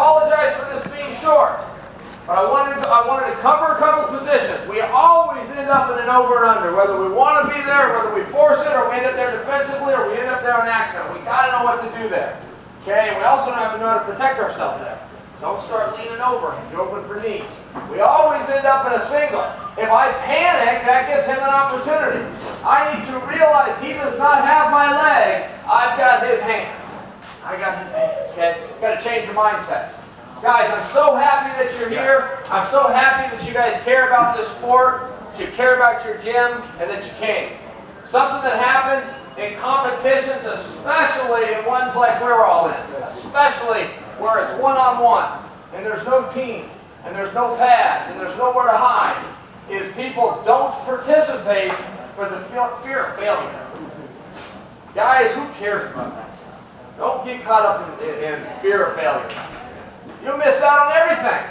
apologize for this being short, but I wanted to cover a couple positions. We always end up in an over and under, whether we want to be there, whether we force it, or we end up there defensively, or we end up there on accident. We got to know what to do there. Okay, and we also have to know how to protect ourselves there. Don't start leaning over. You're open for knees. We always end up in a single. If I panic, that gives him an opportunity. I need to realize he does not have my leg. I've got his hands. I got his hands. Okay? You've got to change your mindset. Guys, I'm so happy that you're here. I'm so happy that you guys care about this sport, that you care about your gym, and that you came. Something that happens in competitions, especially in ones like we're all in, especially where it's one-on-one, and there's no team, and there's no pads, and there's nowhere to hide, is people don't participate for the fear of failure. Guys, who cares about that stuff? Don't get caught up in fear of failure. You'll miss out on everything.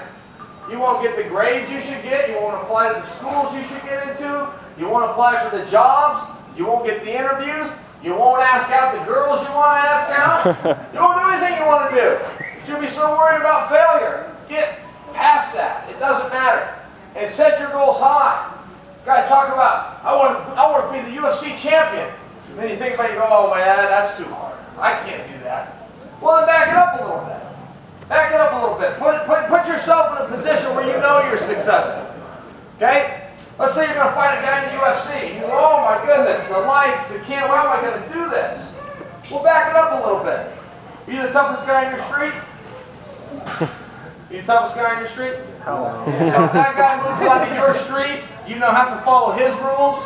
You won't get the grades you should get, you won't apply to the schools you should get into, you won't apply for the jobs, you won't get the interviews, you won't ask out the girls you want to ask out, you won't do anything you want to do. You'll be so worried about failure. Get past that. It doesn't matter. And set your goals high. Guys, talk about, I want to be the UFC champion. And then you think about it, you go, oh man, that's too hard. I can't do that. Well, then back it up a little bit. Back it up a little bit. Put yourself in a position where you know you're successful. Okay? Let's say you're going to fight a guy in the UFC. You go, oh my goodness, the lights, the camera, how am I going to do this? Well, back it up a little bit. Are you the toughest guy in your street? You the toughest guy in your street? So if that guy moves onto your street, you know how to follow his rules?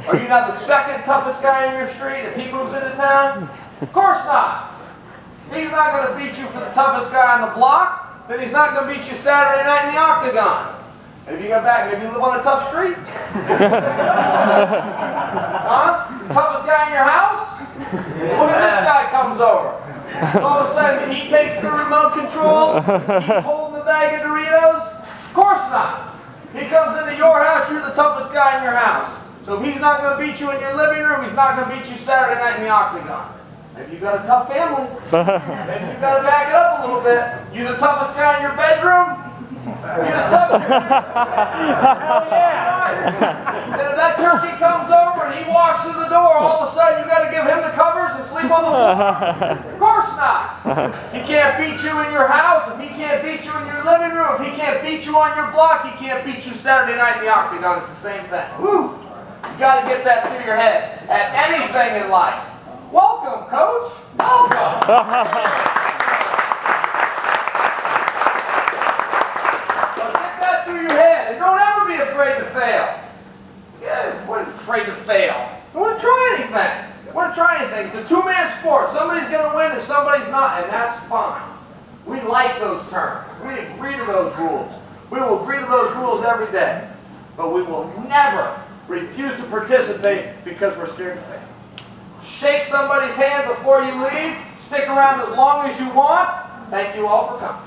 Are you not the second toughest guy in your street if he moves into town? Of course not. He's not going to beat you for the toughest guy on the block, then he's not going to beat you Saturday night in the octagon. And if you go back, maybe you live on a tough street? Huh? The toughest guy in your house? Look at this guy comes over. All of a sudden, he takes the remote control, he's holding the bag of Doritos? Of course not. He comes into your house, you're the toughest guy in your house. So if he's not going to beat you in your living room, he's not going to beat you Saturday night in the octagon. Maybe you've got a tough family. Maybe you've got to back it up a little bit. You the toughest guy in your bedroom? You the toughest guy in your bedroom? Hell yeah. And if that turkey comes over and he walks through the door, all of a sudden you've got to give him the covers and sleep on the floor? Of course not. He can't beat you in your house. If he can't beat you in your living room, if he can't beat you on your block, he can't beat you Saturday night in the octagon. It's the same thing. Woo. You got to get that through your head at anything in life. Welcome, Coach. Welcome. So get that through your head, and don't ever be afraid to fail. Yeah, what afraid to fail? Don't want to try anything. Don't want to try anything. It's a two-man sport. Somebody's going to win and somebody's not, and that's fine. We like those terms. We agree to those rules. We will agree to those rules every day, but we will never refuse to participate because we're scared to fail. Shake somebody's hand before you leave. Stick around as long as you want. Thank you all for coming.